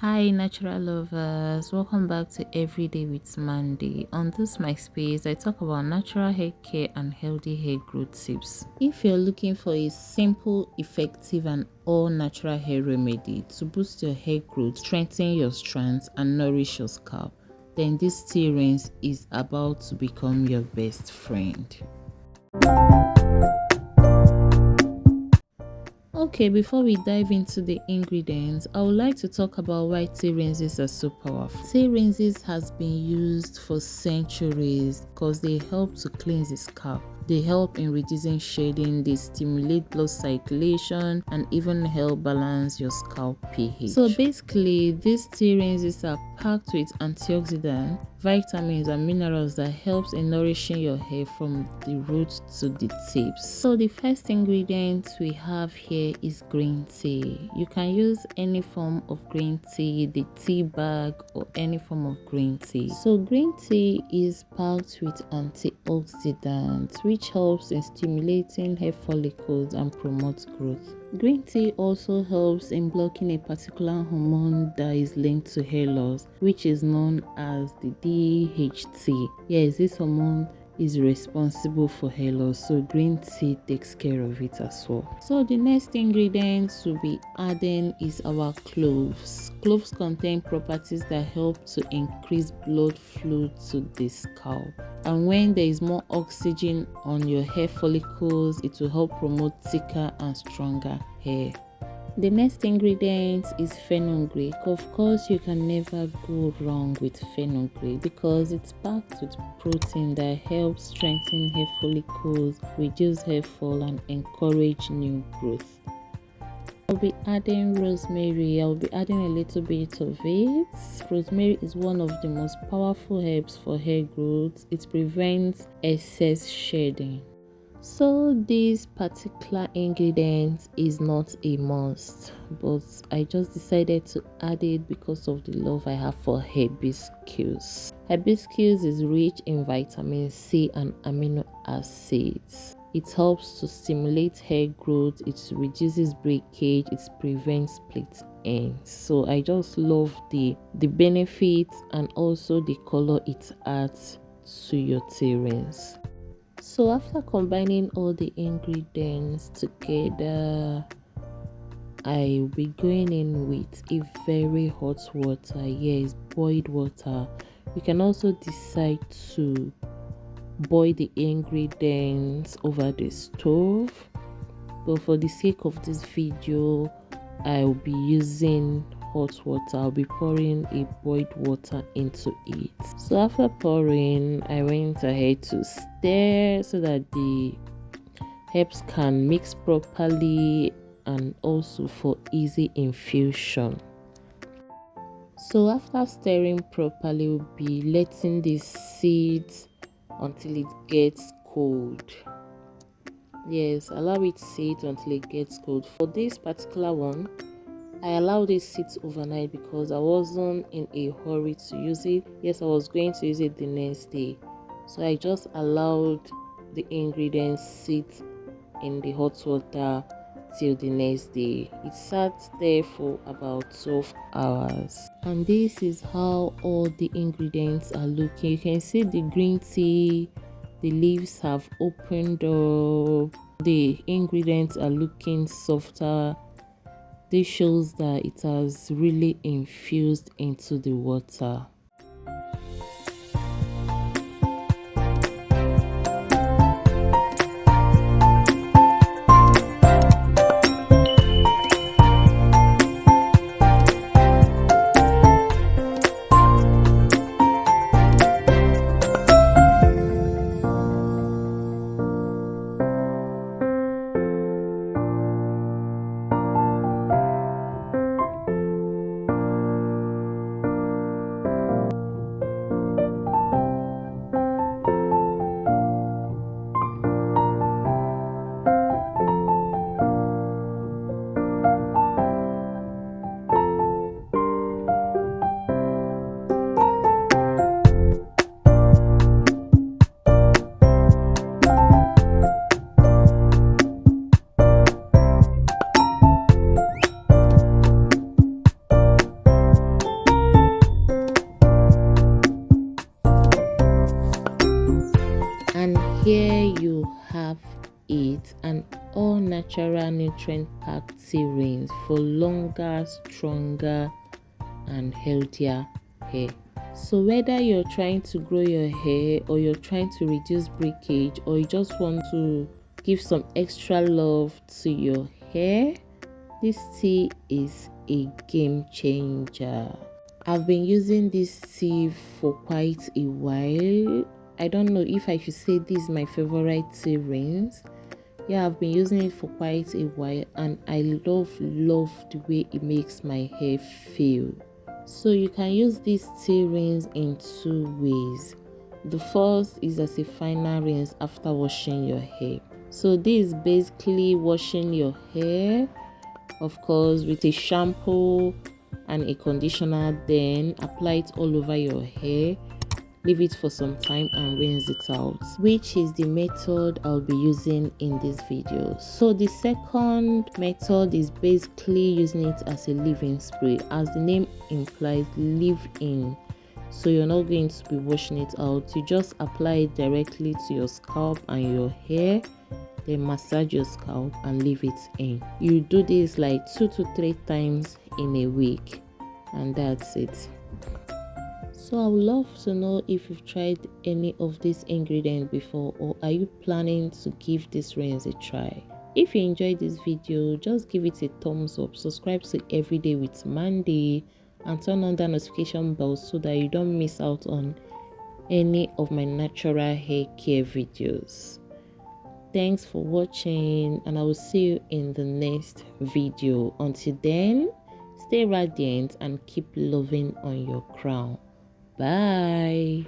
Hi natural lovers, welcome back to Everyday with Mandy. On this my space, I talk about natural hair care and healthy hair growth tips. If you're looking for a simple, effective and all natural hair remedy to boost your hair growth, strengthen your strands and nourish your scalp, then this tea rinse is about to become your best friend. Okay, before we dive into the ingredients, I would like to talk about why tea rinses are so powerful. Tea rinses has been used for centuries because they help to cleanse the scalp. They help in reducing shedding, they stimulate blood circulation, and even help balance your scalp pH. So basically, these tea rinses are packed with antioxidants, vitamins, and minerals that helps in nourishing your hair from the roots to the tips. So the first ingredient we have here is green tea. You can use any form of green tea, the tea bag, or any form of green tea. So green tea is packed with antioxidants, which helps in stimulating hair follicles and promotes growth. Green tea also helps in blocking a particular hormone that is linked to hair loss, which is known as the DHT. Yes, this hormone is responsible for hair loss, so green tea takes care of it as well. So the next ingredient to be adding is our cloves. Cloves contain properties that help to increase blood flow to the scalp, and when there is more oxygen on your hair follicles, it will help promote thicker and stronger hair. The next ingredient is fenugreek. Of course, you can never go wrong with fenugreek because it's packed with protein that helps strengthen hair follicles, reduce hair fall, and encourage new growth. I'll be adding rosemary. I'll be adding a little bit of it. Rosemary is one of the most powerful herbs for hair growth. It prevents excess shedding. So this particular ingredient is not a must, but I just decided to add it because of the love I have for hibiscus. Hibiscus is rich in vitamin C and amino acids. It helps to stimulate hair growth, it reduces breakage, it prevents split ends. So I just love the benefits and also the color it adds to your tea rinse. So after combining all the ingredients together, I will be going in with a very hot water. Yes, boiled water. You can also decide to boil the ingredients over the stove, but for the sake of this video, I will be using hot water. I'll be pouring a boiled water into it. So after pouring, I went ahead to stir so that the herbs can mix properly and also for easy infusion. So after stirring properly, we'll be letting this sit until it gets cold. Yes, allow it sit until it gets cold. For this particular one, I allowed it sit overnight because I wasn't in a hurry to use it. Yes, I was going to use it the next day, so I just allowed the ingredients sit in the hot water till the next day. It sat there for about 12 hours, and this is how all the ingredients are looking. You can see the green tea, the leaves have opened up, the ingredients are looking softer. This shows that it has really infused into the water. have it an all natural nutrient packed tea rinse for longer, stronger and healthier hair. So whether you're trying to grow your hair, or you're trying to reduce breakage, or you just want to give some extra love to your hair, this tea is a game changer. I've been using this tea for quite a while. I don't know if I should say this is my favorite tea rinse. Yeah, I've been using it for quite a while and I love the way it makes my hair feel. So you can use this tea rinse in two ways. The first is as a final rinse after washing your hair. So this is basically washing your hair, of course, with a shampoo and a conditioner, then apply it all over your hair, leave it for some time and rinse it out, which is the method I'll be using in this video. So the second method is basically using it as a leave-in spray. As the name implies, leave-in, so you're not going to be washing it out. You just apply it directly to your scalp and your hair, then massage your scalp and leave it in. You do this like 2 to 3 times in a week and that's it. So I would love to know if you've tried any of these ingredients before, or are you planning to give this rinse a try. If you enjoyed this video, just give it a thumbs up, subscribe to Everyday with Mandy and turn on the notification bell so that you don't miss out on any of my natural hair care videos. Thanks for watching and I will see you in the next video. Until then, stay radiant and keep loving on your crown. Bye.